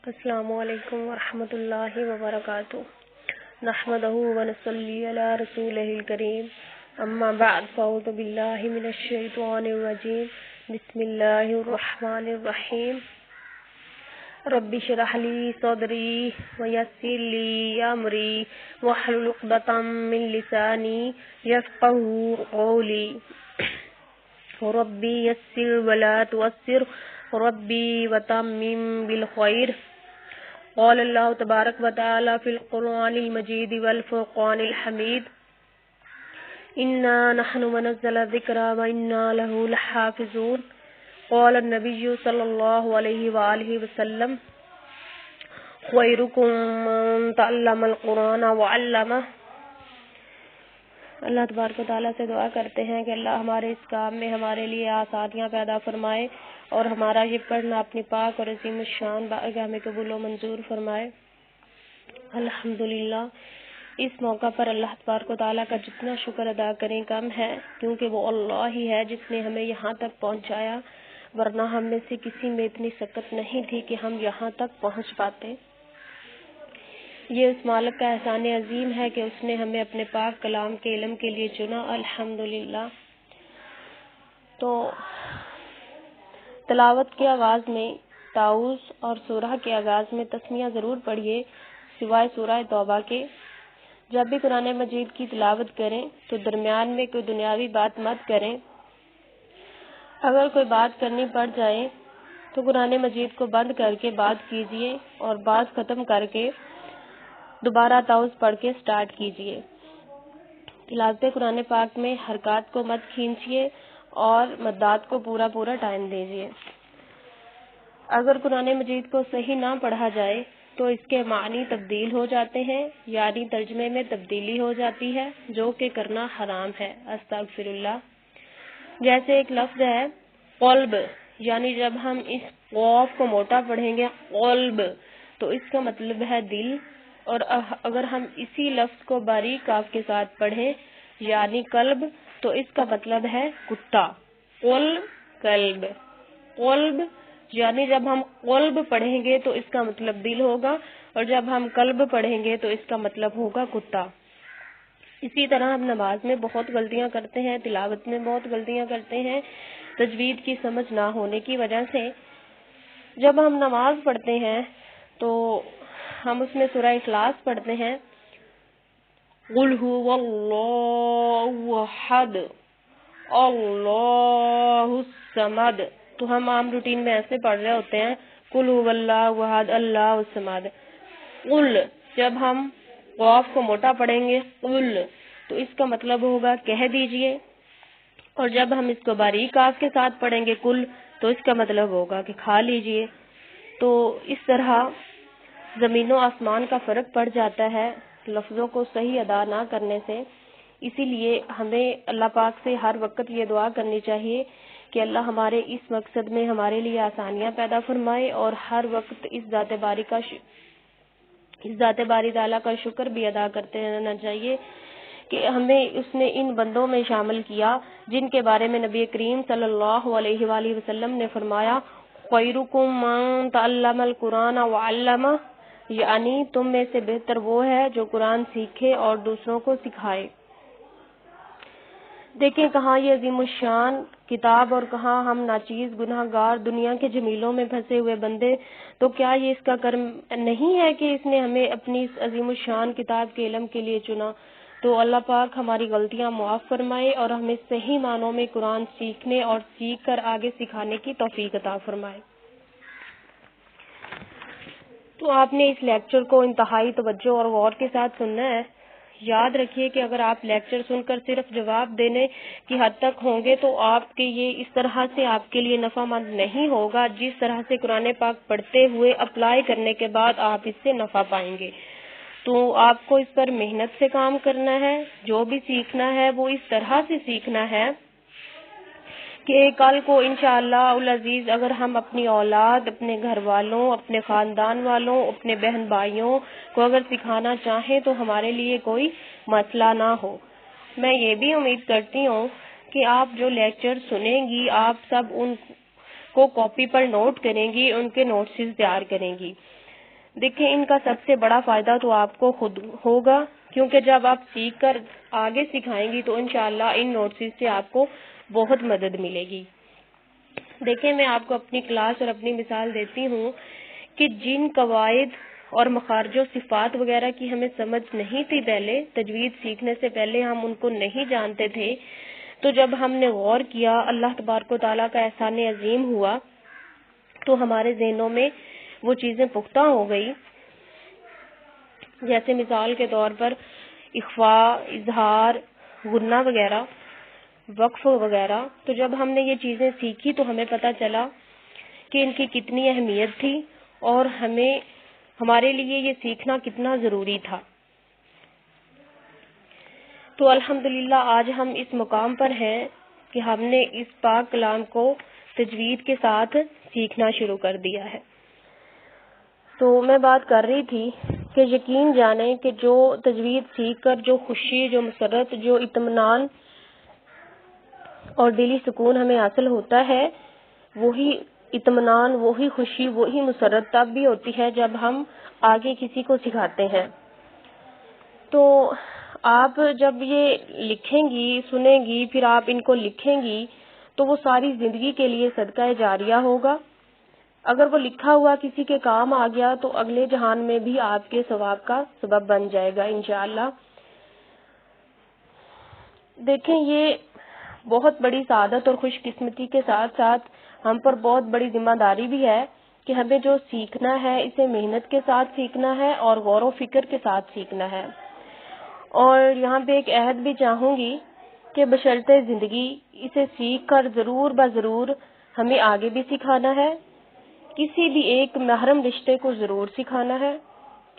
السلام علیکم ورحمۃ اللہ وبرکاتہ نحمدہ ونصلی علی رسولہ الکریم اما بعد فاعوذ باللہ من الشیطان الرجیم بسم اللہ الرحمن الرحیم رب اشرح لی صدری ویسر لی امری واحلل عقدۃ من لسانی یفقهوا قولی ربی یسر ولا تعسر ربی وتمم بالخیر قال اللہ تبارک و تعالی فی القرآن المجید والفرقان الحمید انا نحن ونزل الذکر وانا له لحافظون قال النبی صلی اللہ علیہ وآلہ وسلم خیرکم من تعلم القرآن وعلمہ۔ اللہ تبارک و تعالیٰ سے دعا کرتے ہیں کہ اللہ ہمارے اس کام میں ہمارے لیے آسانیاں پیدا فرمائے اور ہمارا یہ پڑھنا اپنی پاک اور عظیم الشان بارگاہ میں قبول و منظور فرمائے۔ الحمدللہ، اس موقع پر اللہ تبارک و تعالیٰ کا جتنا شکر ادا کریں کم ہے، کیونکہ وہ اللہ ہی ہے جس نے ہمیں یہاں تک پہنچایا، ورنہ ہم میں سے کسی میں اتنی سکت نہیں تھی کہ ہم یہاں تک پہنچ پاتے۔ یہ اس مالک کا احسان عظیم ہے کہ اس نے ہمیں اپنے پاک کلام کے علم کے لیے چنا، الحمدللہ۔ تو تلاوت کے آغاز میں تعوذ اور سورہ کے آغاز میں تسمیہ ضرور پڑھیے، سوائے سورہ توبہ کے۔ جب بھی قرآن مجید کی تلاوت کریں تو درمیان میں کوئی دنیاوی بات مت کریں۔ اگر کوئی بات کرنی پڑ جائے تو قرآن مجید کو بند کر کے بات کیجیے اور بات ختم کر کے دوبارہ تعوذ پڑھ کے سٹارٹ کیجیے۔ تلاوت قرآن پاک میں حرکات کو مت کھینچیے اور مدات کو پورا ٹائم دیجیے۔ اگر قرآن مجید کو صحیح نہ پڑھا جائے تو اس کے معنی تبدیل ہو جاتے ہیں، یعنی ترجمے میں تبدیلی ہو جاتی ہے، جو کہ کرنا حرام ہے، استغفر اللہ۔ جیسے ایک لفظ ہے قلب، یعنی جب ہم اس قاف کو موٹا پڑھیں گے قلب تو اس کا مطلب ہے دل، اور اگر ہم اسی لفظ کو باریک کاف کے ساتھ پڑھیں یعنی قلب تو اس کا مطلب ہے کتا، قلب۔ قلب یعنی جب ہم قلب پڑھیں گے تو اس کا مطلب دل ہوگا، اور جب ہم قلب پڑھیں گے تو اس کا مطلب ہوگا کتا۔ اسی طرح ہم نماز میں بہت غلطیاں کرتے ہیں، تلاوت میں بہت غلطیاں کرتے ہیں، تجوید کی سمجھ نہ ہونے کی وجہ سے۔ جب ہم نماز پڑھتے ہیں تو ہم اس میں سورہ اخلاص پڑھتے ہیں، قل هو اللہ احد اللہ الصمد، تو ہم عام روٹین میں ایسے پڑھ رہے ہوتے ہیں قل هو اللہ احد اللہ الصمد۔ قل، جب ہم قاف کو موٹا پڑھیں گے قل تو اس کا مطلب ہوگا کہہ دیجئے، اور جب ہم اس کو باریک کاف کے ساتھ پڑھیں گے کل تو اس کا مطلب ہوگا کہ کھا لیجئے۔ تو اس طرح زمین و آسمان کا فرق پڑ جاتا ہے لفظوں کو صحیح ادا نہ کرنے سے۔ اسی لیے ہمیں اللہ پاک سے ہر وقت یہ دعا کرنی چاہیے کہ اللہ ہمارے اس مقصد میں ہمارے لیے آسانیاں پیدا فرمائے، اور ہر وقت اس ذات باری تعالیٰ کا شکر بھی ادا کرتے رہنا چاہیے کہ ہمیں اس نے ان بندوں میں شامل کیا جن کے بارے میں نبی کریم صلی اللہ علیہ وآلہ وسلم نے فرمایا خیرکم من تعلم القرآن وعلمہ، یعنی تم میں سے بہتر وہ ہے جو قرآن سیکھے اور دوسروں کو سکھائے۔ دیکھیں کہاں یہ عظیم الشان کتاب اور کہاں ہم ناچیز گناہ گار دنیا کے جمیلوں میں پھنسے ہوئے بندے، تو کیا یہ اس کا کرم نہیں ہے کہ اس نے ہمیں اپنی اس عظیم الشان کتاب کے علم کے لیے چنا؟ تو اللہ پاک ہماری غلطیاں معاف فرمائے اور ہمیں صحیح معنوں میں قرآن سیکھنے اور سیکھ کر آگے سکھانے کی توفیق عطا فرمائے۔ تو آپ نے اس لیکچر کو انتہائی توجہ اور غور کے ساتھ سننا ہے۔ یاد رکھیے کہ اگر آپ لیکچر سن کر صرف جواب دینے کی حد تک ہوں گے تو آپ کے یہ اس طرح سے آپ کے لیے نفع مند نہیں ہوگا جس طرح سے قرآن پاک پڑھتے ہوئے اپلائی کرنے کے بعد آپ اس سے نفع پائیں گے۔ تو آپ کو اس پر محنت سے کام کرنا ہے، جو بھی سیکھنا ہے وہ اس طرح سے سیکھنا ہے کہ کل کو انشاءاللہ العزیز اگر ہم اپنی اولاد، اپنے گھر والوں، اپنے خاندان والوں، اپنے بہن بھائیوں کو اگر سکھانا چاہیں تو ہمارے لیے کوئی مسئلہ نہ ہو۔ میں یہ بھی امید کرتی ہوں کہ آپ جو لیکچر سنیں گی آپ سب ان کو کاپی پر نوٹ کریں گی، ان کے نوٹس تیار کریں گی۔ دیکھیں ان کا سب سے بڑا فائدہ تو آپ کو خود ہوگا، کیونکہ جب آپ سیکھ کر آگے سکھائیں گی تو انشاءاللہ ان نوٹس سے آپ کو بہت مدد ملے گی۔ دیکھیں میں آپ کو اپنی کلاس اور اپنی مثال دیتی ہوں کہ جن قواعد اور مخارج و صفات وغیرہ کی ہمیں سمجھ نہیں تھی پہلے، تجوید سیکھنے سے پہلے ہم ان کو نہیں جانتے تھے، تو جب ہم نے غور کیا، اللہ تبارک و تعالیٰ کا احسان عظیم ہوا تو ہمارے ذہنوں میں وہ چیزیں پختہ ہو گئی۔ جیسے مثال کے طور پر اخفاء، اظہار، غنہ وغیرہ، وقف وغیرہ، تو جب ہم نے یہ چیزیں سیکھی تو ہمیں پتہ چلا کہ ان کی کتنی اہمیت تھی اور ہمارے لیے یہ سیکھنا کتنا ضروری تھا۔ تو الحمدللہ آج ہم اس مقام پر ہیں کہ ہم نے اس پاک کلام کو تجوید کے ساتھ سیکھنا شروع کر دیا ہے۔ تو میں بات کر رہی تھی کہ یقین جانیں کہ جو تجوید سیکھ کر جو خوشی، جو مسرت، جو اطمینان اور دلی سکون ہمیں حاصل ہوتا ہے، وہی اطمینان، وہی خوشی، وہی مسرت تب بھی ہوتی ہے جب ہم آگے کسی کو سکھاتے ہیں۔ تو آپ جب یہ لکھیں گی، سنیں گی، پھر آپ ان کو لکھیں گی تو وہ ساری زندگی کے لیے صدقہ جاریہ ہوگا۔ اگر وہ لکھا ہوا کسی کے کام آ گیا تو اگلے جہان میں بھی آپ کے ثواب کا سبب بن جائے گا انشاءاللہ۔ دیکھیں یہ بہت بڑی سعادت اور خوش قسمتی کے ساتھ ساتھ ہم پر بہت بڑی ذمہ داری بھی ہے کہ ہمیں جو سیکھنا ہے اسے محنت کے ساتھ سیکھنا ہے اور غور و فکر کے ساتھ سیکھنا ہے۔ اور یہاں پہ ایک عہد بھی چاہوں گی کہ بشرط زندگی اسے سیکھ کر ضرور بضرور ہمیں آگے بھی سکھانا ہے، کسی بھی ایک محرم رشتے کو ضرور سکھانا ہے،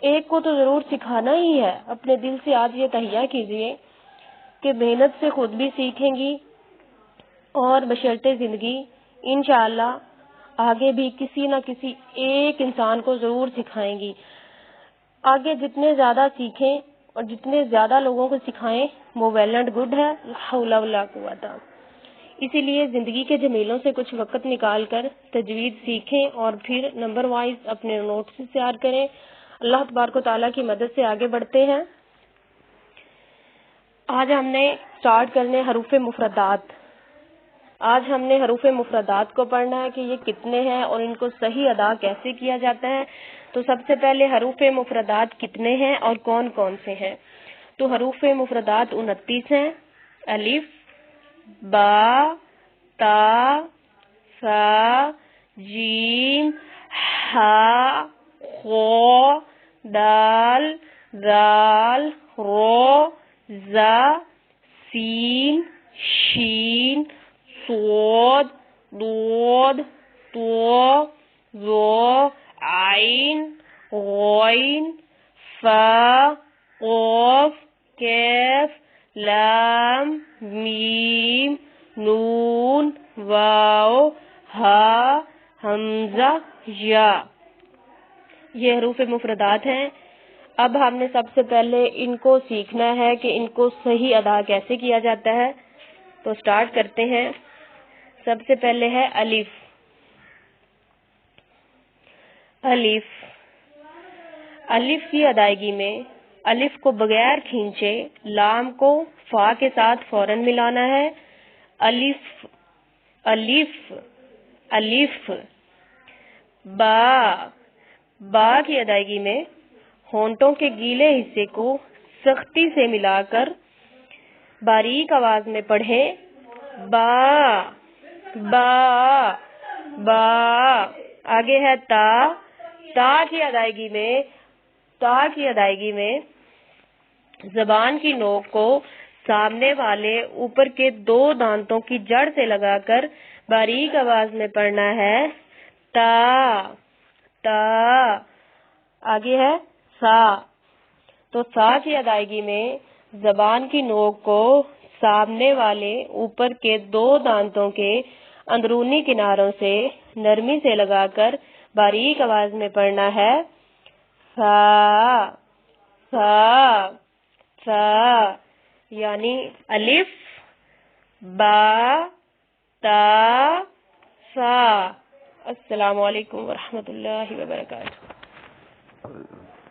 ایک کو تو ضرور سکھانا ہی ہے۔ اپنے دل سے آج یہ تہیہ کیجئے کہ محنت سے خود بھی سیکھیں گی اور بشرط زندگی انشاءاللہ آگے بھی کسی نہ کسی ایک انسان کو ضرور سکھائیں گی۔ آگے جتنے زیادہ سیکھیں اور جتنے زیادہ لوگوں کو سکھائیں وہ ویل اینڈ گڈ ہے، لا حول ولا قوت۔ اسی لیے زندگی کے جھمیلوں سے کچھ وقت نکال کر تجوید سیکھیں اور پھر نمبر وائز اپنے نوٹس تیار کریں۔ اللہ تبارک و تعالیٰ کی مدد سے آگے بڑھتے ہیں۔ آج ہم نے سٹارٹ کرنے حروف مفردات۔ آج ہم نے حروف مفردات کو پڑھنا ہے کہ یہ کتنے ہیں اور ان کو صحیح ادا کیسے کیا جاتا ہے۔ تو سب سے پہلے حروف مفردات کتنے ہیں اور کون کون سے ہیں؟ تو حروف مفردات 29 ہیں۔ الف، با، تا، ثا، جیم، ہا، خو، دال، ذال، رو، زا، سین، شین، صاد، ضاد، طا، ظا، عین، غین، فا، قاف، کیف، لام، میم، نون، واو، ہا، حمزہ، یا۔ یہ حروف مفردات ہیں۔ اب ہم نے سب سے پہلے ان کو سیکھنا ہے کہ ان کو صحیح ادا کیسے کیا جاتا ہے۔ تو سٹارٹ کرتے ہیں۔ سب سے پہلے ہے الف۔ الف، الف کی ادائیگی میں الف کو بغیر کھینچے لام کو فا کے ساتھ فوراً ملانا ہے۔ الف، الف، الف۔ با، با کی ادائیگی میں ہونٹوں کے گیلے حصے کو سختی سے ملا کر باریک آواز میں پڑھیں۔ با، با، با۔ آگے ہے تا۔ تا کی ادائیگی میں زبان کی نوک کو سامنے والے اوپر کے 2 دانتوں کی جڑ سے لگا کر باریک آواز میں پڑھنا ہے۔ تا، تا۔ آگے ہے سا۔ تو سا کی ادائیگی میں زبان کی نوک کو سامنے والے اوپر کے 2 دانتوں کے اندرونی کناروں سے نرمی سے لگا کر باریک آواز میں پڑھنا ہے۔ سا، سا، سا۔ یعنی الف، با، تا، سا۔ السلام علیکم ورحمۃ اللہ وبرکاتہ۔ اللہ